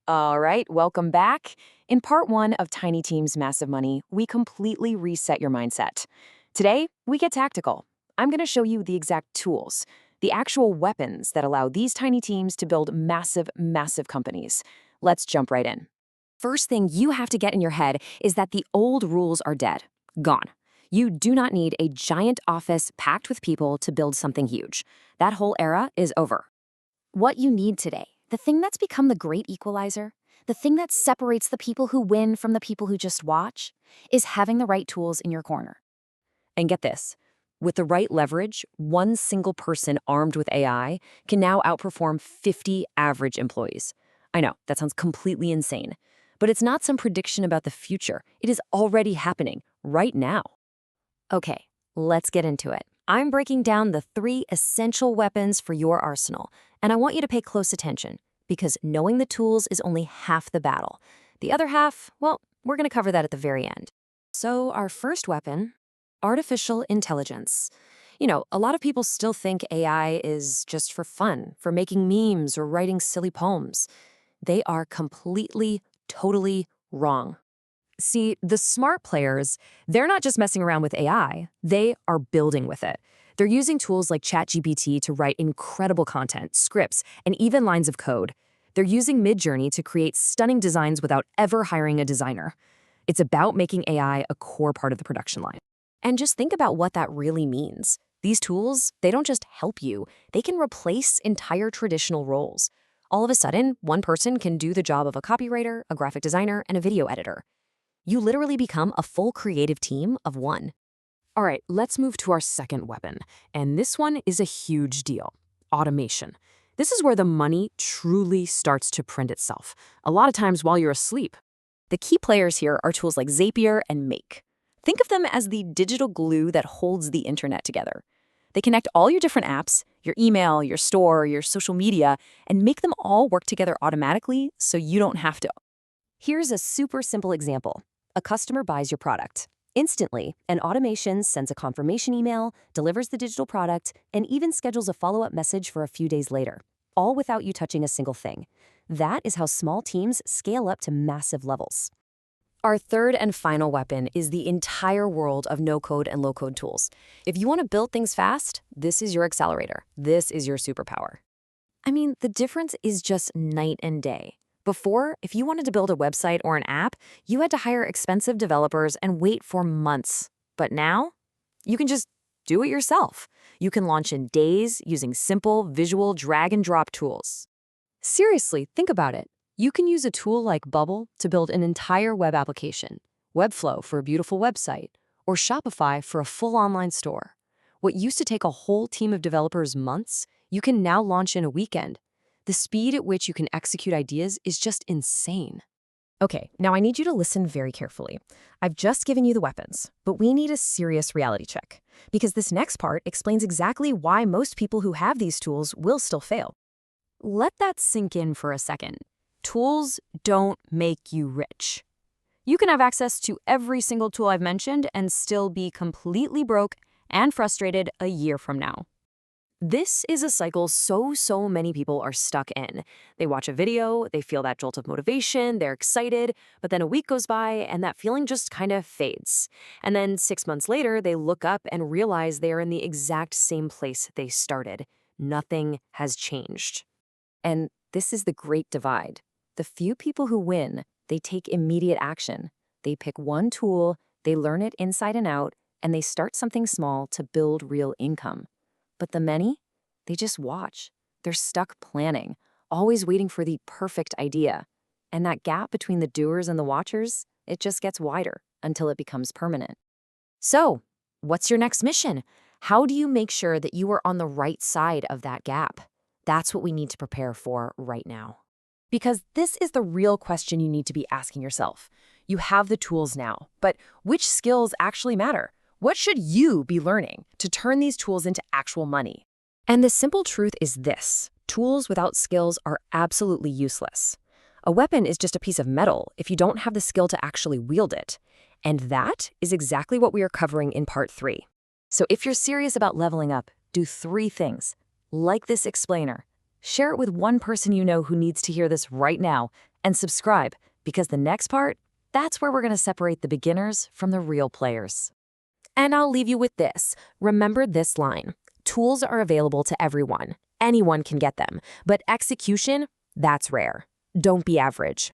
All right, welcome back. In part one of Tiny Teams Massive Money, we completely reset your mindset. Today, we get tactical. I'm going to show you the exact tools, the actual weapons that allow these tiny teams to build massive, massive companies. Let's jump right in. First thing you have to get in your head is that the old rules are dead, gone. You do not need a giant office packed with people to build something huge. That whole era is over. What you need today, the thing that's become the great equalizer, the thing that separates the people who win from the people who just watch, is having the right tools in your corner. And get this, with the right leverage, one single person armed with AI can now outperform 50 average employees. I know, that sounds completely insane, but it's not some prediction about the future. It is already happening right now. Okay, let's get into it. I'm breaking down the 3 essential weapons for your arsenal, and I want you to pay close attention, because knowing the tools is only half the battle. The other half, well, we're going to cover that at the very end. So our first weapon, artificial intelligence. You know, a lot of people still think AI is just for fun, for making memes or writing silly poems. They are completely, totally wrong. See, the smart players, they're not just messing around with AI, they are building with it. They're using tools like ChatGPT to write incredible content, scripts, and even lines of code. They're using Midjourney to create stunning designs without ever hiring a designer. It's about making AI a core part of the production line. And just think about what that really means. These tools, they don't just help you, they can replace entire traditional roles. All of a sudden, one person can do the job of a copywriter, a graphic designer, and a video editor. You literally become a full creative team of one. All right, let's move to our second weapon. And this one is a huge deal, automation. This is where the money truly starts to print itself, a lot of times while you're asleep. The key players here are tools like Zapier and Make. Think of them as the digital glue that holds the internet together. They connect all your different apps, your email, your store, your social media, and make them all work together automatically so you don't have to. Here's a super simple example. A customer buys your product. Instantly, an automation sends a confirmation email, delivers the digital product, and even schedules a follow-up message for a few days later, all without you touching a single thing. That is how small teams scale up to massive levels. Our third and final weapon is the entire world of no-code and low-code tools. If you want to build things fast, this is your accelerator. This is your superpower. I mean, the difference is just night and day. Before, if you wanted to build a website or an app, you had to hire expensive developers and wait for months. But now, you can just do it yourself. You can launch in days using simple, visual drag-and-drop tools. Seriously, think about it. You can use a tool like Bubble to build an entire web application, Webflow for a beautiful website, or Shopify for a full online store. What used to take a whole team of developers months, you can now launch in a weekend. The speed at which you can execute ideas is just insane. Okay, now I need you to listen very carefully. I've just given you the weapons, but we need a serious reality check, because this next part explains exactly why most people who have these tools will still fail. Let that sink in for a second. Tools don't make you rich. You can have access to every single tool I've mentioned and still be completely broke and frustrated a year from now. This is a cycle so many people are stuck in. They watch a video, they feel that jolt of motivation, they're excited, but then a week goes by and that feeling just kind of fades. And then 6 months later, they look up and realize they are in the exact same place they started. Nothing has changed. And this is the great divide. The few people who win, they take immediate action. They pick one tool, they learn it inside and out, and they start something small to build real income. But the many, they just watch. They're stuck planning, always waiting for the perfect idea. And that gap between the doers and the watchers, it just gets wider until it becomes permanent. So, what's your next mission? How do you make sure that you are on the right side of that gap? That's what we need to prepare for right now. Because this is the real question you need to be asking yourself. You have the tools now, but which skills actually matter? What should you be learning to turn these tools into actual money? And the simple truth is this: tools without skills are absolutely useless. A weapon is just a piece of metal if you don't have the skill to actually wield it. And that is exactly what we are covering in part 3. So if you're serious about leveling up, do 3 things. Like this explainer. Share it with one person you know who needs to hear this right now, And subscribe, because the next part, that's where we're going to separate the beginners from the real players. And I'll leave you with this. Remember this line. Tools are available to everyone. Anyone can get them. But execution, that's rare. Don't be average.